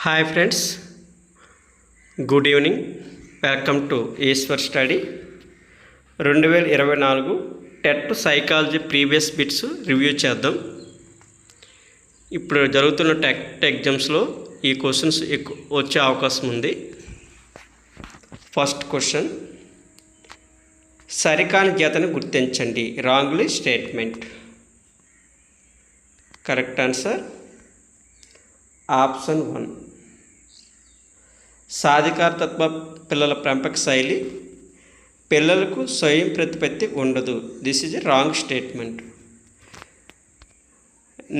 Hi friends, good evening. Welcome to Ishwar study. 2024 TET psychology previous bits review చేద్దాం. ఇప్పుడు జరుగుతున్న TET ఎగ్జామ్స్లో ఈ క్వశ్చన్స్ వచ్చే అవకాశం ఉంది. ఫస్ట్ క్వశ్చన్, సరికాని జతను గుర్తించండి. Wrongly statement. Correct answer option 1. సాధికారతత్వ పిల్లల పెంపక శైలి, పిల్లలకు స్వయం ప్రతిపత్తి ఉండదు. This is a wrong statement.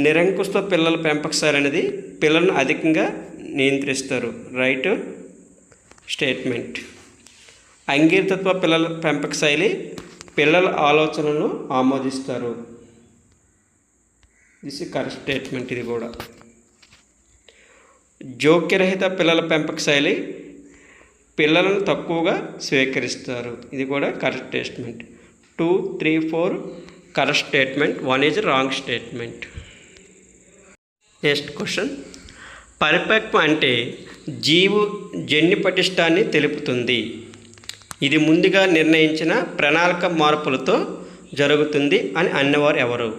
నిరంకుశ పిల్లల పెంపక శైలి అనేది పిల్లలను అధికంగా నియంత్రిస్తారు. Right statement. అంగీరతత్వ పిల్లల పెంపక శైలి పిల్లల ఆలోచనలను ఆమోదిస్తారు. This is correct statement. ఇది కూడా. జోక్యరహిత పిల్లల పెంపక శైలి పిల్లలను తక్కువగా స్వీకరిస్తారు. ఇది కూడా correct statement. 2, 3, 4 correct statement. 1 is wrong statement. Next question, పరిపక్వం అంటే జీవు జన్యు పటిష్టాన్ని తెలుపుతుంది. ఇది ముందుగా నిర్ణయించిన ప్రణాళిక మార్పులతో జరుగుతుంది అని అన్నవారు ఎవరు?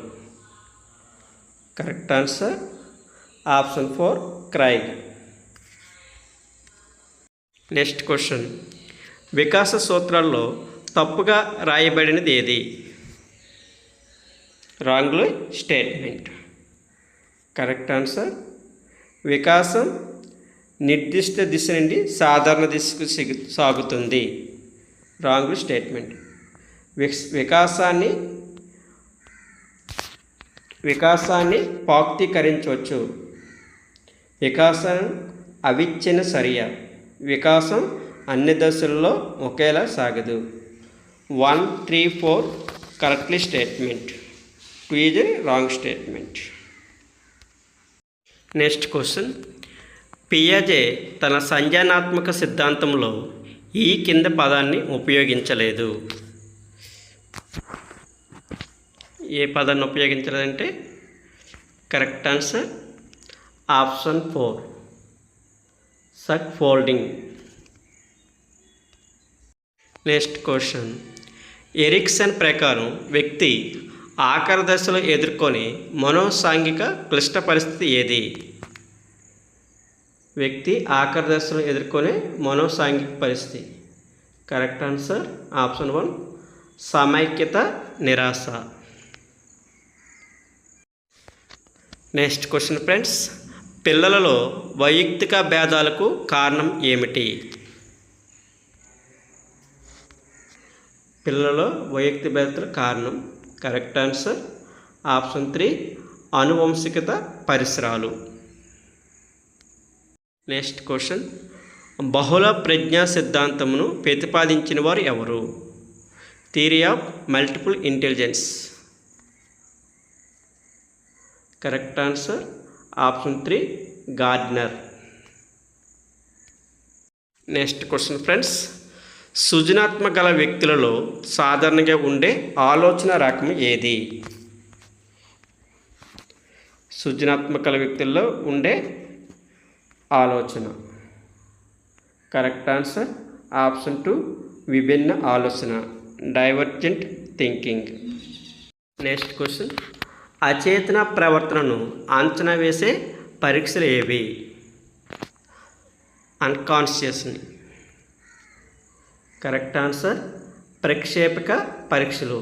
Correct answer option 4 Craig. Next question, వికాస సూత్రాల్లో తప్పుగా రాయబడినది ఏది? Wrongly statement. కరెక్ట్ ఆన్సర్ వికాసం నిర్దిష్ట దిశ నుండి సాధారణ దిశకు సాగుతుంది. Wrongly statement. వికాసాన్ని పాక్తీకరించవచ్చు. వికాసం అవిచ్ఛిన్న చర్య. వికాసం అన్ని దశల్లో ఒకేలా సాగదు. 1, 3, 4 correctly statement. 2 is wrong statement. Next question, పియాజే తన సంజ్ఞానాత్మక సిద్ధాంతంలో ఈ కింద పదాన్ని ఉపయోగించలేదు. ఏ పదాన్ని ఉపయోగించలేదంటే correct answer option 4 scaffolding. Next question, Erikson ప్రకారం వ్యక్తి ఆఖరి దశలో ఎదుర్కొనే మనోసాంఘిక క్లిష్ట పరిస్థితి ఏది? వ్యక్తి ఆఖరి దశలో ఎదుర్కొనే మనోసాంఘిక పరిస్థితి. కరెక్ట్ ఆన్సర్ ఆప్షన్ 1 సమైక్యత నిరాశ. నెక్స్ట్ క్వశ్చన్ ఫ్రెండ్స్, పిల్లలలో వైయక్తిక భేదాలకు కారణం ఏమిటి? పిల్లలలో వైయక్తిక భేదాలకు కారణం కరెక్ట్ ఆన్సర్ ఆప్షన్ 3 ఆనువంశికత పరిసరాలు. నెక్స్ట్ క్వశ్చన్, బహుళ ప్రజ్ఞా సిద్ధాంతమును ప్రతిపాదించిన వారు ఎవరు? Theory of multiple intelligence. Correct answer option 3 Gardner. Next question friends, సృజనాత్మక గల వ్యక్తులలో సాధారణంగా ఉండే ఆలోచన రకం ఏది? సృజనాత్మక గల వ్యక్తుల్లో ఉండే ఆలోచన. కరెక్ట్ ఆన్సర్ ఆప్షన్ 2 విభిన్న ఆలోచన, డైవర్జెంట్ థింకింగ్. నెక్స్ట్ క్వశ్చన్, అచేతన ప్రవర్తనను అంచనా వేసే పరీక్షలు ఏవి? అన్కాన్షియస్ని. కరెక్ట్ ఆన్సర్ ప్రక్షేపక పరీక్షలు.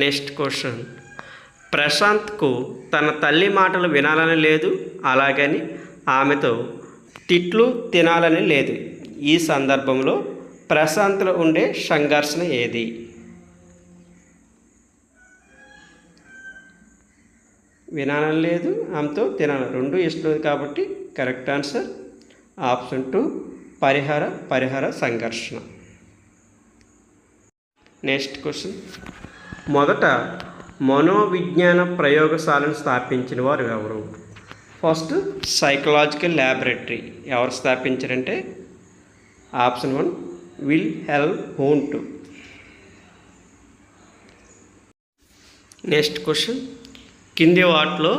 నెక్స్ట్ క్వశ్చన్, ప్రశాంత్కు తన తల్లి మాటలు వినాలని లేదు, అలాగని ఆమెతో తిట్లు తినాలని లేదు. ఈ సందర్భంలో ప్రశాంత్లో ఉండే సంఘర్షణ ఏది? వినాలని లేదు, ఆమెతో తినాలి, రెండు ఇష్టం కాబట్టి కరెక్ట్ ఆన్సర్ ఆప్షన్ 2 పరిహార సంఘర్షణ. నెక్స్ట్ క్వశ్చన్, మొదట మనోవిజ్ఞాన ప్రయోగశాలను స్థాపించిన వారు ఎవరు? ఫస్ట్ సైకలాజికల్ ల్యాబొరేటరీ ఎవరు స్థాపించారంటే option 1 Wilhelm Wundt. Next question, కింది వాటిలో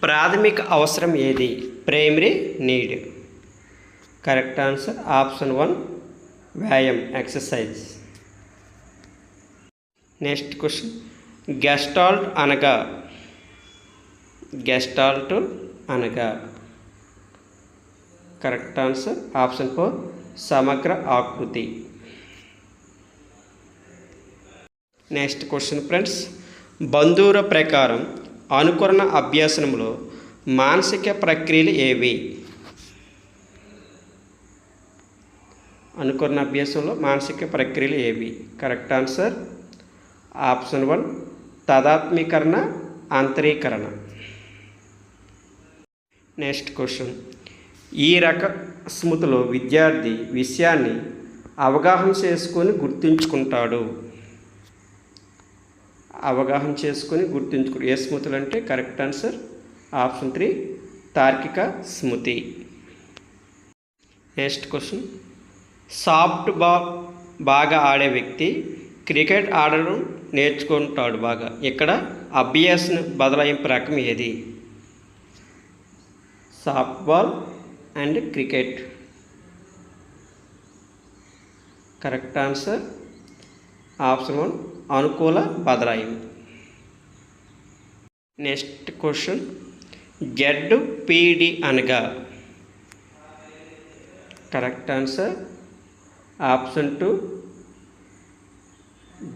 ప్రాథమిక అవసరం ఏది? Primary need. Correct answer option 1 వ్యాయామం, ఎక్సర్సైజ్. నెక్స్ట్ క్వశ్చన్, గెస్టాల్ట్ అనగా కరెక్ట్ ఆన్సర్ ఆప్షన్ 4 సమగ్ర ఆకృతి. నెక్స్ట్ క్వశ్చన్ ఫ్రెండ్స్, బంధూర ప్రకారం అనుకరణ అభ్యాసంలో మానసిక ప్రక్రియలు ఏవి? అనుకరణ అభ్యాసంలో మానసిక ప్రక్రియలు ఏవి? కరెక్ట్ ఆన్సర్ ఆప్షన్ 1 తాదాత్మీకరణ, అంతరీకరణ. నెక్స్ట్ క్వశ్చన్, ఈ రక స్మృతిలో విద్యార్థి విషయాన్ని అవగాహన చేసుకొని గుర్తుంచుకుంటాడు. ఏ స్మృతులు అంటే కరెక్ట్ ఆన్సర్ ఆప్షన్ 3 తార్కిక స్మృతి. నెక్స్ట్ క్వశ్చన్, సాఫ్ట్ బాల్ బాగా ఆడే వ్యక్తి క్రికెట్ ఆడడం నేర్చుకుంటాడు బాగా. ఇక్కడ అభ్యాసన బదలాయింపు రకం ఏది? Soft ball and cricket. Correct answer option 1 అనుకూల బదలాయింపు. నెక్స్ట్ క్వశ్చన్, ZPD అనగా correct answer option 2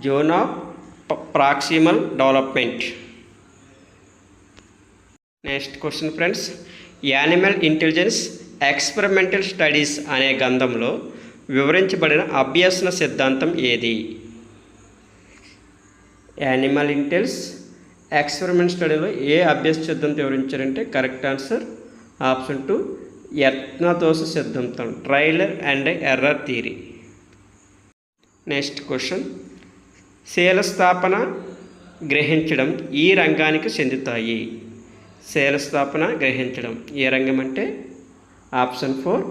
zone of proximal development. Next question friends, animal intelligence experimental studies అనే గ్రంథంలో వివరించబడిన అభ్యసన సిద్ధాంతం ఏది? యానిమల్ ఇంటెలిజెన్స్ ఎక్స్పెరిమెంట్ స్టడీలో ఏ అభ్యాస సిద్ధాంతం వివరించారంటే కరెక్ట్ ఆన్సర్ ఆప్షన్ 2 యత్నదోష సిద్ధాంతం, trial and error theory. Next question, శీలస్థాపన, గ్రహించడం ఈ రంగానికి చెందుతాయి. శీలస్థాపన, గ్రహించడం ఏ రంగం అంటే ఆప్షన్ 4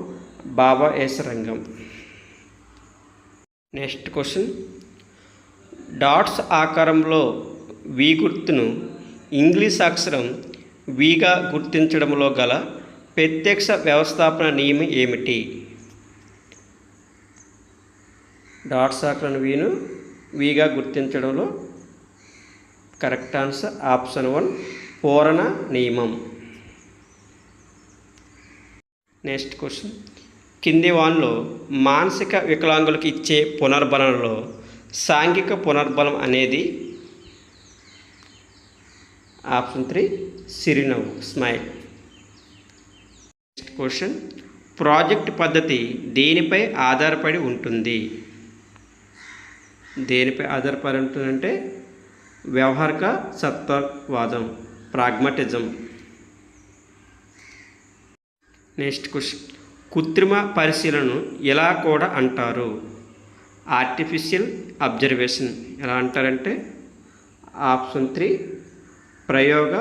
భావయేశ రంగం. నెక్స్ట్ క్వశ్చన్, డాట్స్ ఆకారంలో వి గుర్తును ఇంగ్లీష్ అక్షరం విగా గుర్తించడంలో గల ప్రత్యక్ష వ్యవస్థాపన నియమం ఏమిటి? డాట్స్ ఆకారం విగా గుర్తించడంలో కరెక్ట్ ఆన్సర్ ఆప్షన్ 1 పూరణ నియమం. నెక్స్ట్ క్వశ్చన్, కింది వానిలో మానసిక వికలాంగులకు ఇచ్చే పునర్బలంలో సాంఘిక పునర్బలం అనేది ఆప్షన్ 3 చిరునవ్వు, స్మైల్. నెక్స్ట్ క్వశ్చన్, ప్రాజెక్ట్ పద్ధతి దేనిపై ఆధారపడి ఉంటుంది? దేనిపై ఆధారపడి ఉంటుందంటే వ్యవహారిక సత్వవాదం, ప్రాగ్మటిజం. నెక్స్ట్ క్వశ్చన్, కృత్రిమ పరిశీలనను ఎలా కూడా అంటారు? Artificial observation. ఎలా అంటారంటే ఆప్షన్ 3 ప్రయోగ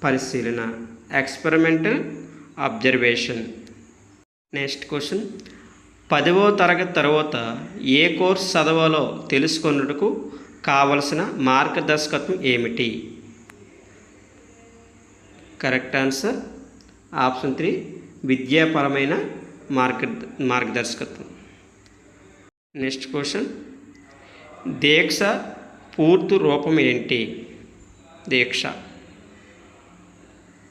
పరిశీలన, ఎక్స్పెరిమెంటల్ అబ్జర్వేషన్. నెక్స్ట్ క్వశ్చన్, 10వ తరగతి తర్వాత ఏ కోర్సు చదవాలో తెలుసుకున్నట్టుకు కావలసిన మార్గదర్శకత్వం ఏమిటి? కరెక్ట్ ఆన్సర్ ఆప్షన్ 3 విద్యాపరమైన మార్గదర్శకత్వం. నెక్స్ట్ క్వశ్చన్, దీక్ష పూర్తి రూపం ఏంటి? Diksha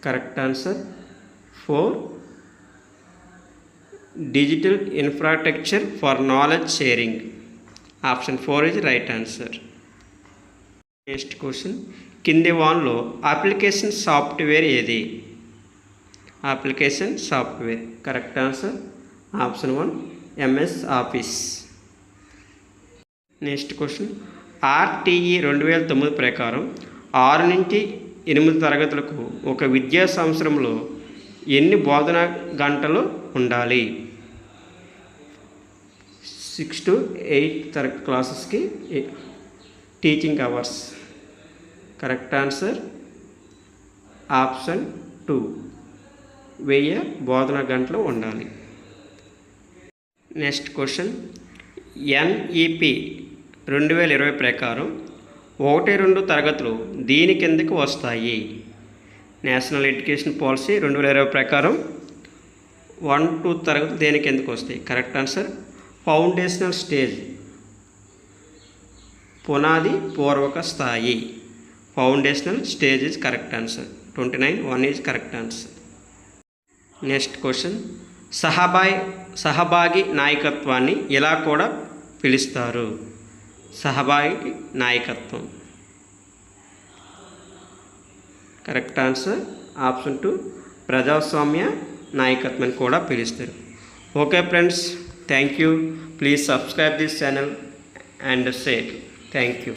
correct answer 4 digital infrastructure for knowledge sharing. Option 4 is right answer. Next question, కింది వాన్లో అప్లికేషన్ సాఫ్ట్వేర్ ఏది? Application software correct answer option 1 MS office. Next question, RTE 2009 ప్రకారం 6 నుంచి 8 తరగతులకు ఒక విద్యా సంవత్సరంలో ఎన్ని బోధనా గంటలు ఉండాలి? 6 to 8 క్లాసెస్కి teaching hours. Correct answer option 2 1000 బోధనా గంటలు ఉండాలి. నెక్స్ట్ క్వశ్చన్, NEP 2020 ప్రకారం 1-2 తరగతులు దీని కిందకి వస్తాయి. నేషనల్ ఎడ్యుకేషన్ పాలసీ 2020 ప్రకారం 1-2 తరగతులు దేనికి ఎందుకు వస్తాయి? కరెక్ట్ ఆన్సర్ ఫౌండేషనల్ స్టేజ్, పునాది పూర్వక స్థాయి. Foundational stage is correct answer. 29(1) is correct answer. Next question, సహభాగి నాయకత్వాన్ని ఇలా కూడా పిలుస్తారు. సహభాగి నాయకత్వం కరెక్ట్ ఆన్సర్ ఆప్షన్ 2 ప్రజాస్వామ్య నాయకత్వం అని కూడా పిలుస్తారు. Okay friends, thank you. Please subscribe this channel and share. Thank you.